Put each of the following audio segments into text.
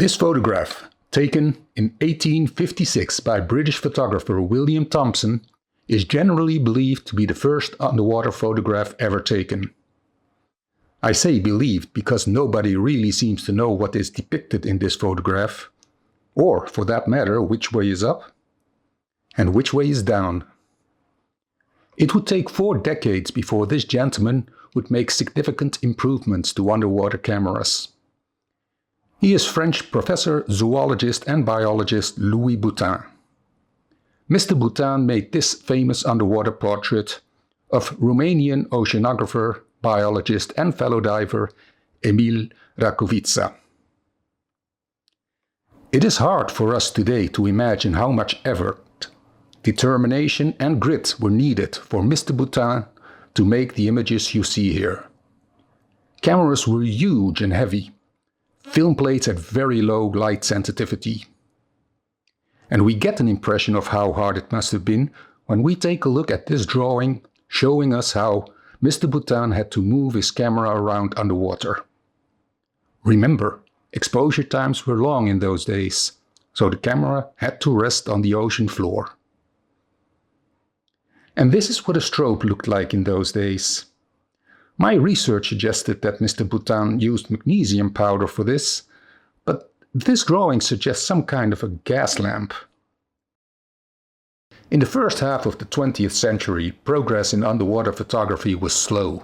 This photograph, taken in 1856 by British photographer William Thompson, is generally believed to be the first underwater photograph ever taken. I say believed because nobody really seems to know what is depicted in this photograph, or for that matter, which way is up and which way is down. It would take 4 decades before this gentleman would make significant improvements to underwater cameras. He is French professor, zoologist and biologist Louis Boutan. Mr. Boutan made this famous underwater portrait of Romanian oceanographer, biologist and fellow diver Emil Racovița. It is hard for us today to imagine how much effort, determination and grit were needed for Mr. Boutan to make the images you see here. Cameras were huge and heavy. Film plates had very low light sensitivity. And we get an impression of how hard it must have been when we take a look at this drawing showing us how Mr. Boutan had to move his camera around underwater. Remember, exposure times were long in those days, so the camera had to rest on the ocean floor. And this is what a strobe looked like in those days. My research suggested that Mr. Boutan used magnesium powder for this, but this drawing suggests some kind of a gas lamp. In the first half of the 20th century, progress in underwater photography was slow.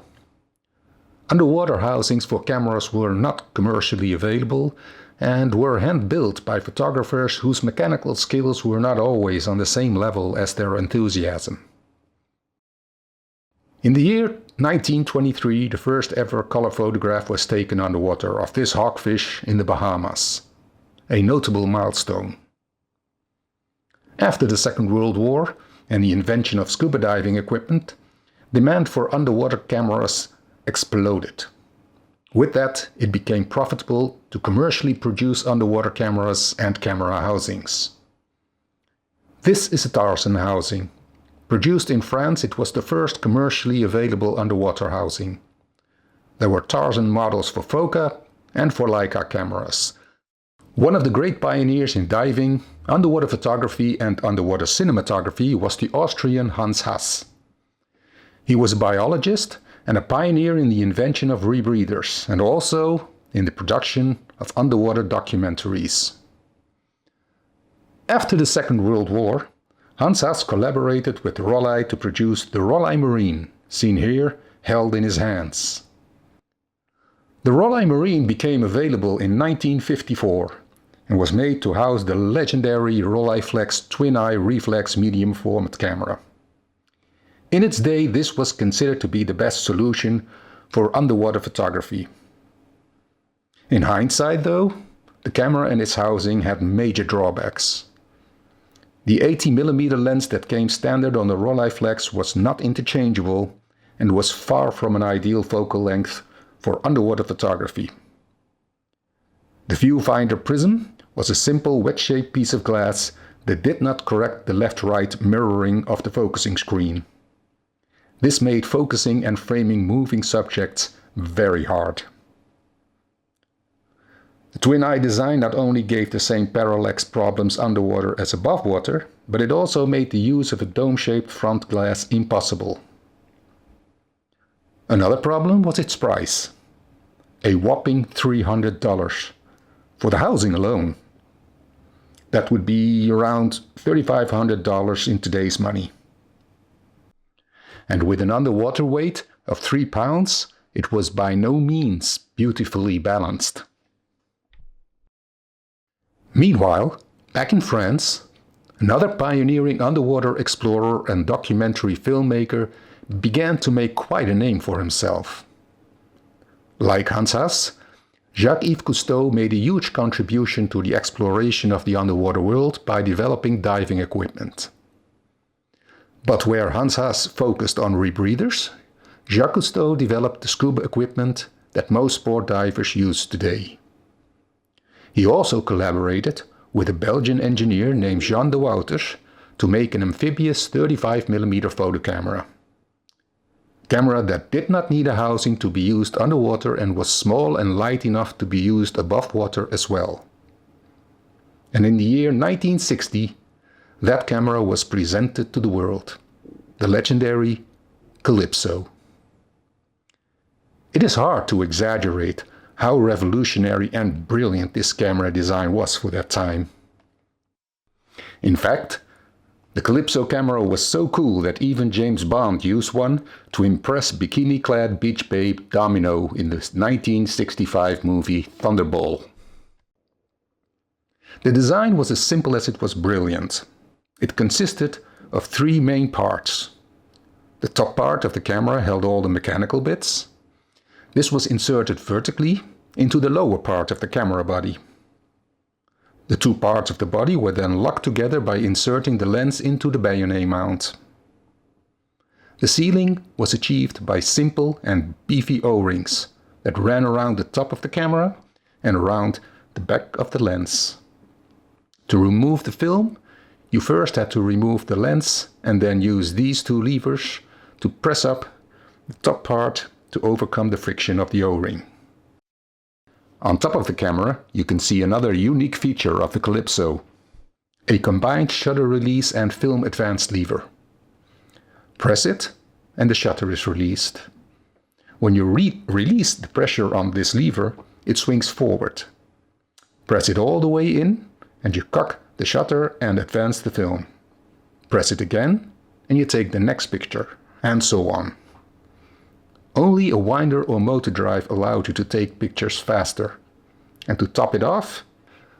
Underwater housings for cameras were not commercially available and were hand-built by photographers whose mechanical skills were not always on the same level as their enthusiasm. In the year 1923, the first ever color photograph was taken underwater of this hawkfish in the Bahamas, a notable milestone. After the Second World War and the invention of scuba diving equipment, demand for underwater cameras exploded. With that, it became profitable to commercially produce underwater cameras and camera housings. This is a Tarzan housing. Produced in France, it was the first commercially available underwater housing. There were Tarzan models for Foca and for Leica cameras. One of the great pioneers in diving, underwater photography and underwater cinematography was the Austrian Hans Haas. He was a biologist and a pioneer in the invention of rebreathers and also in the production of underwater documentaries. After the Second World War, Hans Haas collaborated with Rollei to produce the Rollei Marin, seen here, held in his hands. The Rollei Marin became available in 1954 and was made to house the legendary Rollei Flex twin-eye reflex medium format camera. In its day, this was considered to be the best solution for underwater photography. In hindsight, though, the camera and its housing had major drawbacks. The 80mm lens that came standard on the Rollei Flex was not interchangeable and was far from an ideal focal length for underwater photography. The viewfinder prism was a simple wedge-shaped piece of glass that did not correct the left-right mirroring of the focusing screen. This made focusing and framing moving subjects very hard. The twin-eye design not only gave the same parallax problems underwater as above water, but it also made the use of a dome-shaped front glass impossible. Another problem was its price. A whopping $300 for the housing alone. That would be around $3,500 in today's money. And with an underwater weight of 3 pounds, it was by no means beautifully balanced. Meanwhile, back in France, another pioneering underwater explorer and documentary filmmaker began to make quite a name for himself. Like Hans Haas, Jacques-Yves Cousteau made a huge contribution to the exploration of the underwater world by developing diving equipment. But where Hans Haas focused on rebreathers, Jacques Cousteau developed the scuba equipment that most sport divers use today. He also collaborated with a Belgian engineer named Jean de Wouter to make an amphibious 35mm photo camera. Camera that did not need a housing to be used underwater and was small and light enough to be used above water as well. And in the year 1960, that camera was presented to the world, the legendary Calypso. It is hard to exaggerate how revolutionary and brilliant this camera design was for that time. In fact, the Calypso camera was so cool that even James Bond used one to impress bikini-clad beach babe Domino in the 1965 movie Thunderball. The design was as simple as it was brilliant. It consisted of three main parts. The top part of the camera held all the mechanical bits. This was inserted vertically into the lower part of the camera body. The two parts of the body were then locked together by inserting the lens into the bayonet mount. The sealing was achieved by simple and beefy O-rings that ran around the top of the camera and around the back of the lens. To remove the film, you first had to remove the lens and then use these two levers to press up the top part to overcome the friction of the O-ring. On top of the camera, you can see another unique feature of the Calypso, a combined shutter release and film advance lever. Press it and the shutter is released. When you release the pressure on this lever, it swings forward. Press it all the way in and you cock the shutter and advance the film. Press it again and you take the next picture, and so on. Only a winder or motor drive allowed you to take pictures faster. And to top it off,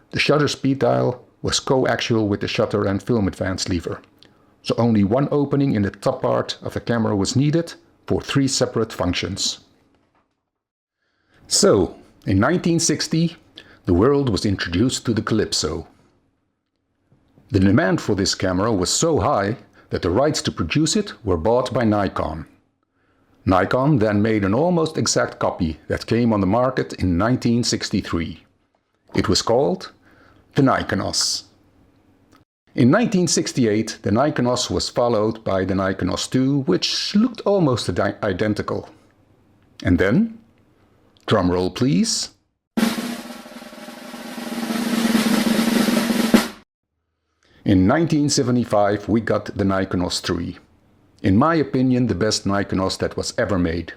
the shutter speed dial was coaxial with the shutter and film advance lever. So only one opening in the top part of the camera was needed for three separate functions. So, in 1960, the world was introduced to the Calypso. The demand for this camera was so high that the rights to produce it were bought by Nikon. Nikon then made an almost exact copy that came on the market in 1963. It was called the Nikonos. In 1968, the Nikonos was followed by the Nikonos 2, which looked almost identical. And then, drum roll please. In 1975 we got the Nikonos 3. In my opinion, the best Nikonos that was ever made.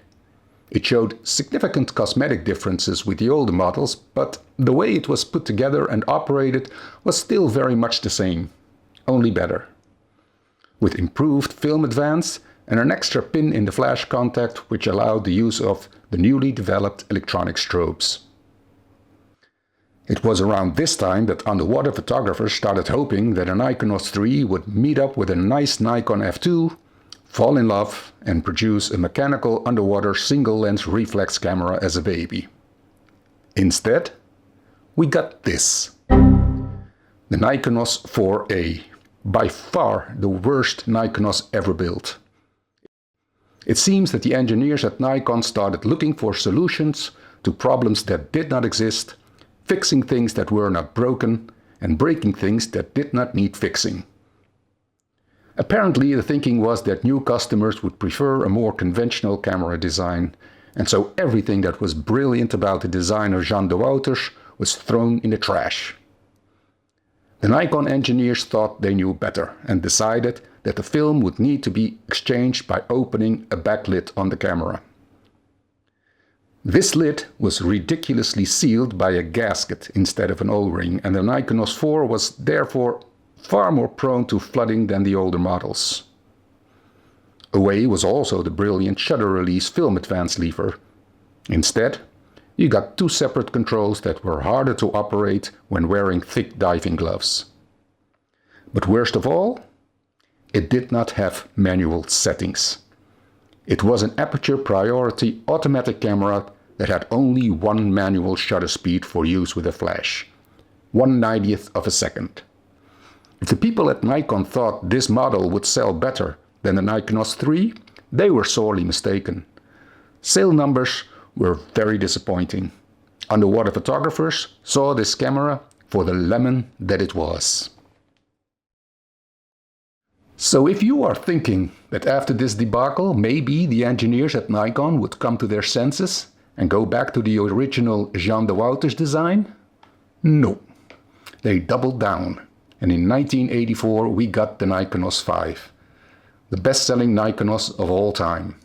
It showed significant cosmetic differences with the older models, but the way it was put together and operated was still very much the same, only better. With improved film advance and an extra pin in the flash contact which allowed the use of the newly developed electronic strobes. It was around this time that underwater photographers started hoping that a Nikonos 3 would meet up with a nice Nikon F2, fall in love and produce a mechanical underwater single-lens reflex camera as a baby. Instead, we got this. The Nikonos 4A, by far the worst Nikonos ever built. It seems that the engineers at Nikon started looking for solutions to problems that did not exist, fixing things that were not broken, and breaking things that did not need fixing. Apparently the thinking was that new customers would prefer a more conventional camera design, and so everything that was brilliant about the design of Jan de Wouters was thrown in the trash. The Nikon engineers thought they knew better and decided that the film would need to be exchanged by opening a backlid on the camera. This lid was ridiculously sealed by a gasket instead of an O-ring, and the Nikonos 4 was therefore far more prone to flooding than the older models. Away was also the brilliant shutter release film advance lever. Instead, you got two separate controls that were harder to operate when wearing thick diving gloves. But worst of all, it did not have manual settings. It was an aperture priority automatic camera that had only one manual shutter speed for use with a flash, 1/90th of a second. If the people at Nikon thought this model would sell better than the Nikonos 3, they were sorely mistaken. Sale numbers were very disappointing. Underwater photographers saw this camera for the lemon that it was. So if you are thinking that after this debacle maybe the engineers at Nikon would come to their senses and go back to the original Jan de Wouters design, no. they doubled down, and in 1984 we got the Nikonos 5, the best-selling Nikonos of all time.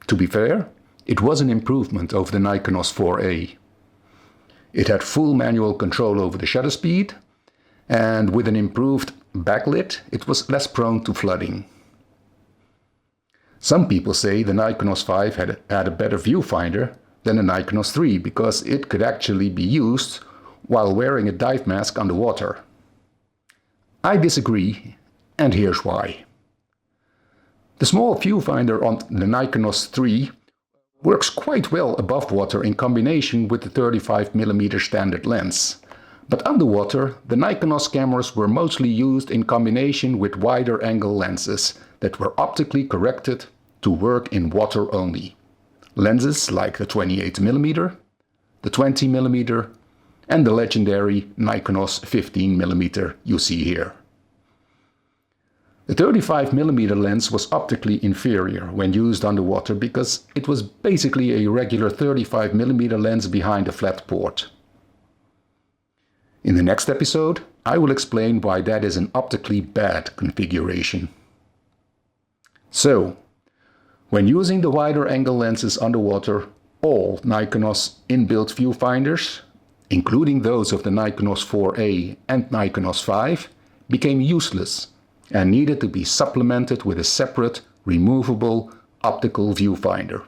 To be fair, it was an improvement over the Nikonos 4A. It had full manual control over the shutter speed, and with an improved backlit, it was less prone to flooding. Some people say the Nikonos 5 had a better viewfinder than the Nikonos 3 because it could actually be used while wearing a dive mask underwater. I disagree, and here's why. The small viewfinder on the Nikonos 3 works quite well above water in combination with the 35mm standard lens. But underwater, the Nikonos cameras were mostly used in combination with wider angle lenses that were optically corrected to work in water only. Lenses like the 28mm, the 20mm, and the legendary Nikonos 15mm you see here. The 35mm lens was optically inferior when used underwater because it was basically a regular 35mm lens behind a flat port. In the next episode, I will explain why that is an optically bad configuration. So, when using the wider angle lenses underwater, all Nikonos inbuilt viewfinders, including those of the Nikonos 4A and Nikonos 5, became useless and needed to be supplemented with a separate, removable optical viewfinder.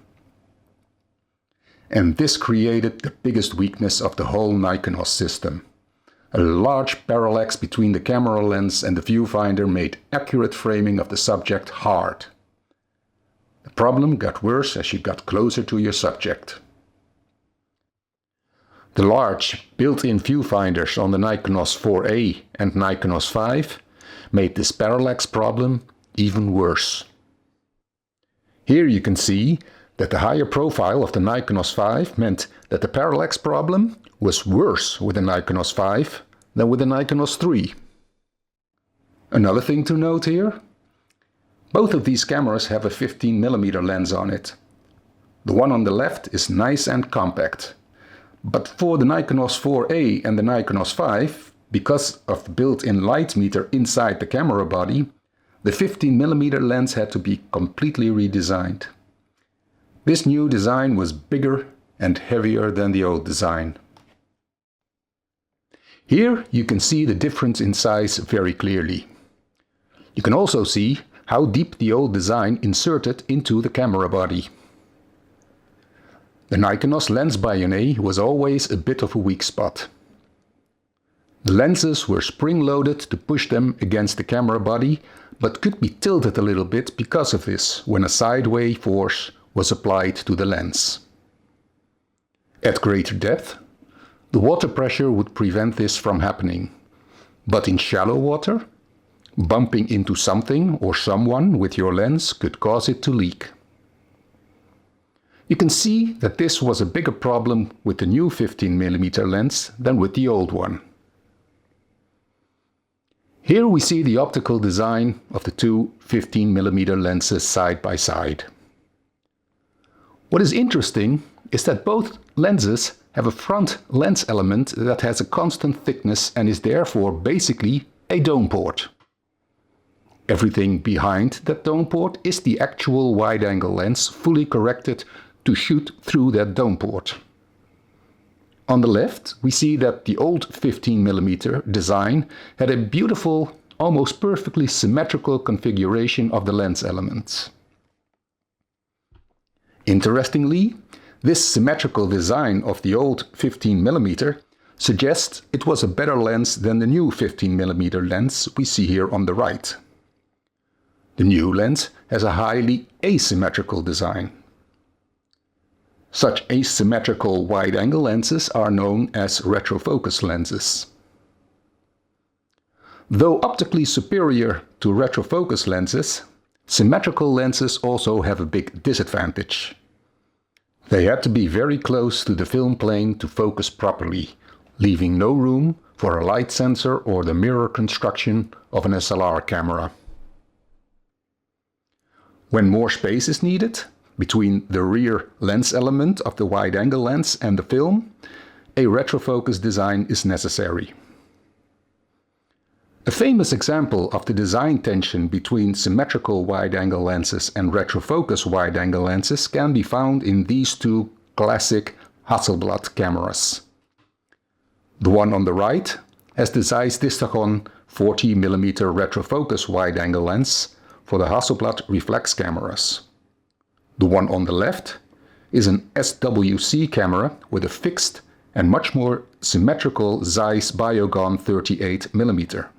And this created the biggest weakness of the whole Nikonos system. A large parallax between the camera lens and the viewfinder made accurate framing of the subject hard. The problem got worse as you got closer to your subject. The large built-in viewfinders on the Nikonos 4A and Nikonos 5 made this parallax problem even worse. Here you can see that the higher profile of the Nikonos 5 meant that the parallax problem was worse with the Nikonos 5 than with the Nikonos 3. Another thing to note here, both of these cameras have a 15mm lens on it. The one on the left is nice and compact, but for the Nikonos 4A and the Nikonos 5, because of the built-in light meter inside the camera body, the 15mm lens had to be completely redesigned. This new design was bigger and heavier than the old design. Here you can see the difference in size very clearly. You can also see how deep the old design inserted into the camera body. The Nikonos lens bayonet was always a bit of a weak spot. The lenses were spring-loaded to push them against the camera body, but could be tilted a little bit because of this when a sideway force was applied to the lens. At greater depth, the water pressure would prevent this from happening, but in shallow water, bumping into something or someone with your lens could cause it to leak. You can see that this was a bigger problem with the new 15mm lens than with the old one. Here we see the optical design of the two 15mm lenses side by side. What is interesting is that both lenses have a front lens element that has a constant thickness and is therefore basically a dome port. Everything behind that dome port is the actual wide-angle lens fully corrected to shoot through that dome port. On the left, we see that the old 15mm design had a beautiful, almost perfectly symmetrical configuration of the lens elements. Interestingly, this symmetrical design of the old 15mm suggests it was a better lens than the new 15mm lens we see here on the right. The new lens has a highly asymmetrical design. Such asymmetrical wide-angle lenses are known as retrofocus lenses. Though optically superior to retrofocus lenses, symmetrical lenses also have a big disadvantage. They had to be very close to the film plane to focus properly, leaving no room for a light sensor or the mirror construction of an SLR camera. When more space is needed between the rear lens element of the wide-angle lens and the film, a retrofocus design is necessary. A famous example of the design tension between symmetrical wide-angle lenses and retrofocus wide-angle lenses can be found in these two classic Hasselblad cameras. The one on the right has the Zeiss Distagon 40mm retrofocus wide-angle lens for the Hasselblad reflex cameras. The one on the left is an SWC camera with a fixed and much more symmetrical Zeiss Biogon 38mm.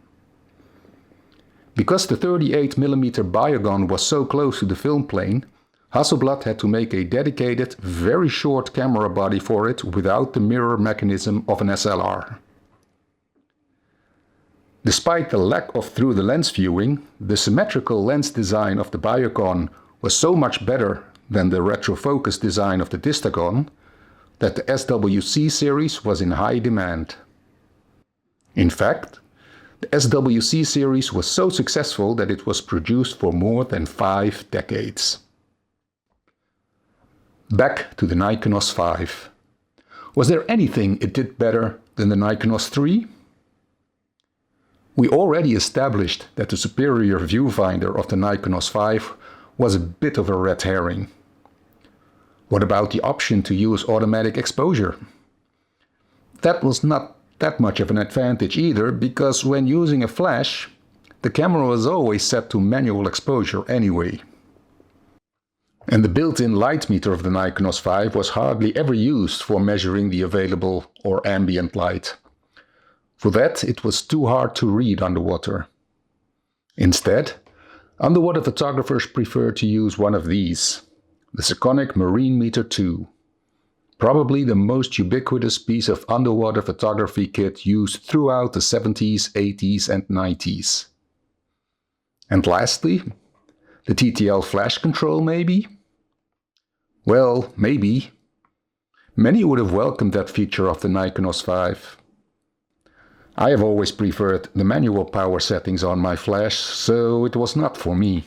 Because the 38mm Biogon was so close to the film plane, Hasselblad had to make a dedicated, very short camera body for it without the mirror mechanism of an SLR. Despite the lack of through-the-lens viewing, the symmetrical lens design of the Biogon was so much better than the retrofocus design of the Distagon that the SWC series was in high demand. In fact, the SWC series was so successful that it was produced for more than 5 decades. Back to the Nikonos 5. Was there anything it did better than the Nikonos 3? We already established that the superior viewfinder of the Nikonos 5 was a bit of a red herring. What about the option to use automatic exposure? That was not that much of an advantage either, because when using a flash, the camera was always set to manual exposure anyway. And the built-in light meter of the Nikonos 5 was hardly ever used for measuring the available or ambient light. For that, it was too hard to read underwater. Instead, underwater photographers prefer to use one of these, the Sekonic Marine Meter 2. Probably the most ubiquitous piece of underwater photography kit used throughout the 70s, 80s and 90s. And lastly, the TTL flash control maybe? Well, maybe. Many would have welcomed that feature of the Nikonos 5. I have always preferred the manual power settings on my flash, so it was not for me.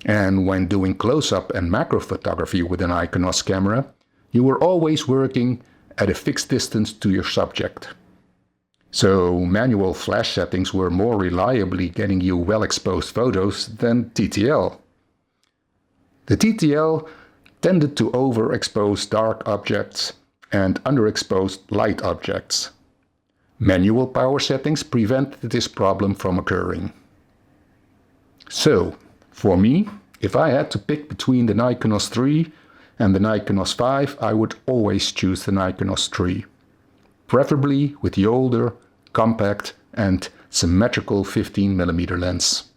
And when doing close-up and macro photography with an Nikonos camera, you were always working at a fixed distance to your subject. So manual flash settings were more reliably getting you well-exposed photos than TTL. The TTL tended to overexpose dark objects and underexposed light objects. Manual power settings prevented this problem from occurring. So, for me, if I had to pick between the Nikonos 3 and the Nikonos 5, I would always choose the Nikonos 3. Preferably with the older, compact and symmetrical 15mm lens.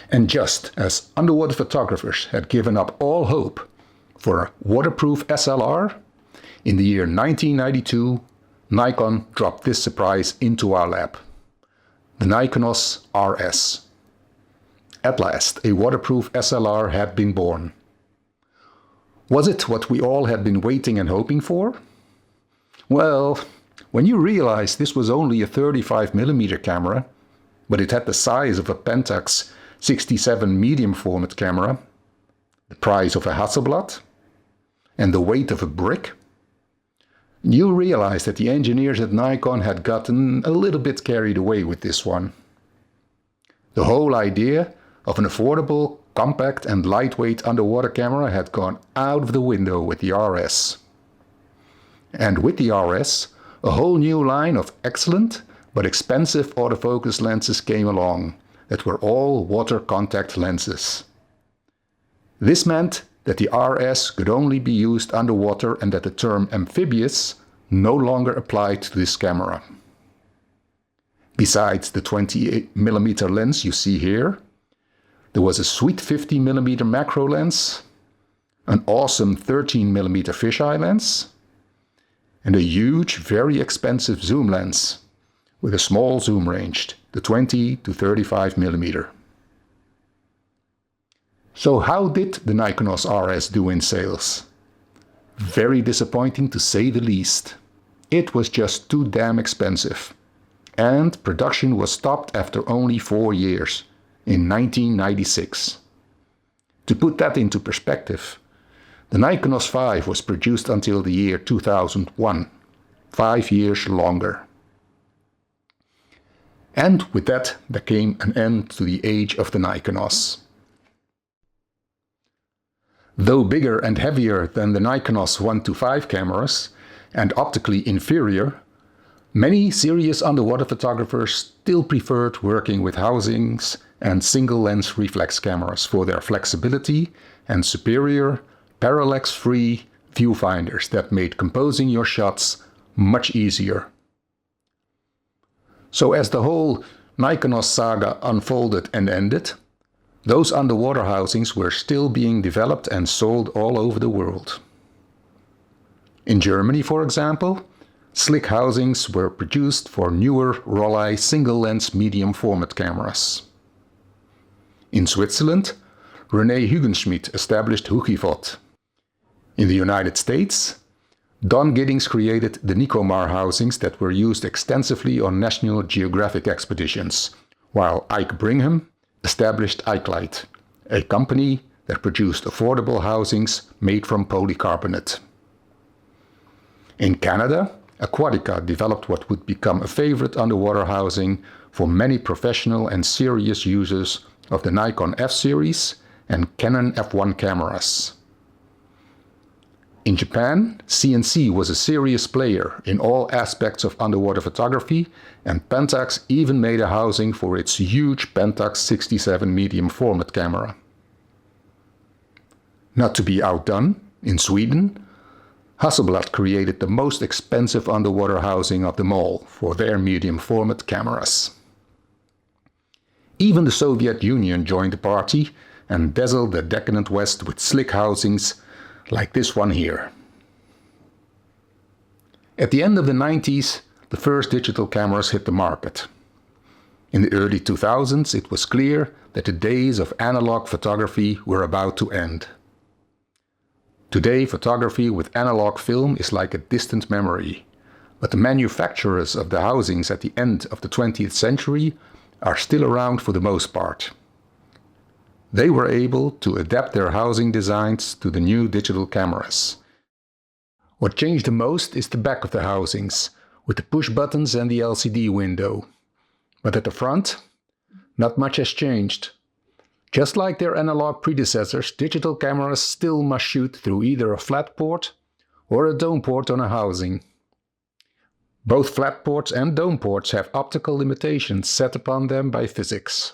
And just as underwater photographers had given up all hope for a waterproof SLR, in the year 1992, Nikon dropped this surprise into our lap. The Nikonos RS. At last, a waterproof SLR had been born. Was it what we all had been waiting and hoping for? Well, when you realize this was only a 35mm camera, but it had the size of a Pentax 67 medium format camera, the price of a Hasselblad, and the weight of a brick, you realize that the engineers at Nikon had gotten a little bit carried away with this one. The whole idea of an affordable, compact and lightweight underwater camera had gone out of the window with the RS. And with the RS, a whole new line of excellent but expensive autofocus lenses came along that were all water contact lenses. This meant that the RS could only be used underwater and that the term amphibious no longer applied to this camera. Besides the 28mm lens you see here, there was a sweet 50mm macro lens, an awesome 13mm fisheye lens, and a huge, very expensive zoom lens with a small zoom range, the 20 to 35mm. So how did the Nikonos RS do in sales? Very disappointing to say the least. It was just too damn expensive. And production was stopped after only 4 years, in 1996. To put that into perspective, the Nikonos 5 was produced until the year 2001, 5 years longer. And with that, there came an end to the age of the Nikonos. Though bigger and heavier than the Nikonos 1-5 cameras and optically inferior, many serious underwater photographers still preferred working with housings and single-lens reflex cameras for their flexibility and superior, parallax-free viewfinders that made composing your shots much easier. So as the whole Nikonos saga unfolded and ended, those underwater housings were still being developed and sold all over the world. In Germany, for example, slick housings were produced for newer Rollei single-lens medium format cameras. In Switzerland, René Hügenschmidt established Hugifot. In the United States, Don Giddings created the Nikomar housings that were used extensively on National Geographic expeditions, while Ike Brigham established Ikelite, a company that produced affordable housings made from polycarbonate. In Canada, Aquatica developed what would become a favorite underwater housing for many professional and serious users of the Nikon F-series and Canon F1 cameras. In Japan, CNC was a serious player in all aspects of underwater photography, and Pentax even made a housing for its huge Pentax 67 medium format camera. Not to be outdone, in Sweden, Hasselblad created the most expensive underwater housing of them all for their medium format cameras. Even the Soviet Union joined the party and dazzled the decadent West with slick housings like this one here. At the end of the 90s, the first digital cameras hit the market. In the early 2000s, it was clear that the days of analog photography were about to end. Today, photography with analog film is like a distant memory, but the manufacturers of the housings at the end of the 20th century are still around for the most part. They were able to adapt their housing designs to the new digital cameras. What changed the most is the back of the housings, with the push buttons and the LCD window. But at the front, not much has changed. Just like their analog predecessors, digital cameras still must shoot through either a flat port or a dome port on a housing. Both flat ports and dome ports have optical limitations set upon them by physics.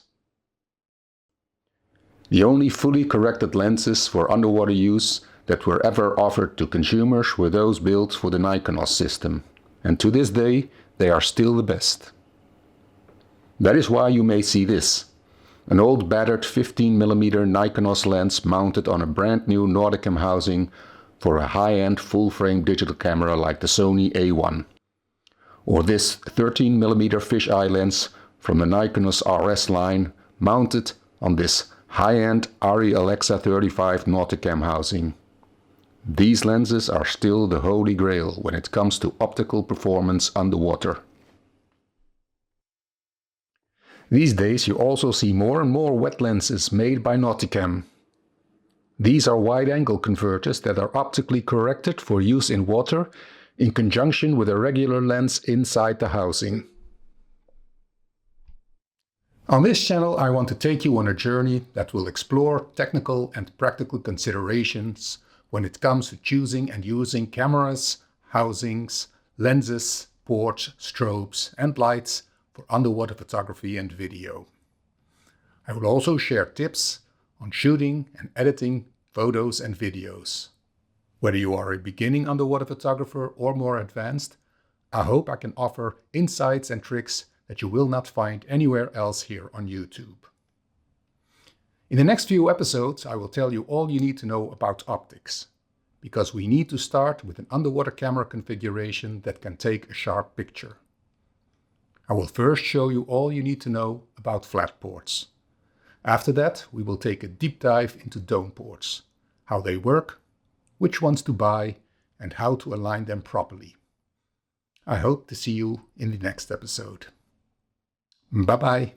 The only fully corrected lenses for underwater use that were ever offered to consumers were those built for the Nikonos system, and to this day they are still the best. That is why you may see this, an old battered 15mm Nikonos lens mounted on a brand new Nordicam housing for a high-end full-frame digital camera like the Sony A1. Or this 13mm fisheye lens from the Nikonos RS line mounted on this high-end ARRI Alexa 35 Nauticam housing. These lenses are still the holy grail when it comes to optical performance underwater. These days you also see more and more wet lenses made by Nauticam. These are wide-angle converters that are optically corrected for use in water in conjunction with a regular lens inside the housing. On this channel I want to take you on a journey that will explore technical and practical considerations when it comes to choosing and using cameras, housings, lenses, ports, strobes and lights for underwater photography and video. I will also share tips on shooting and editing photos and videos. Whether you are a beginning underwater photographer or more advanced, I hope I can offer insights and tricks that you will not find anywhere else here on YouTube. In the next few episodes, I will tell you all you need to know about optics, because we need to start with an underwater camera configuration that can take a sharp picture. I will first show you all you need to know about flat ports. After that, we will take a deep dive into dome ports, how they work, which ones to buy, and how to align them properly. I hope to see you in the next episode. Bye-bye.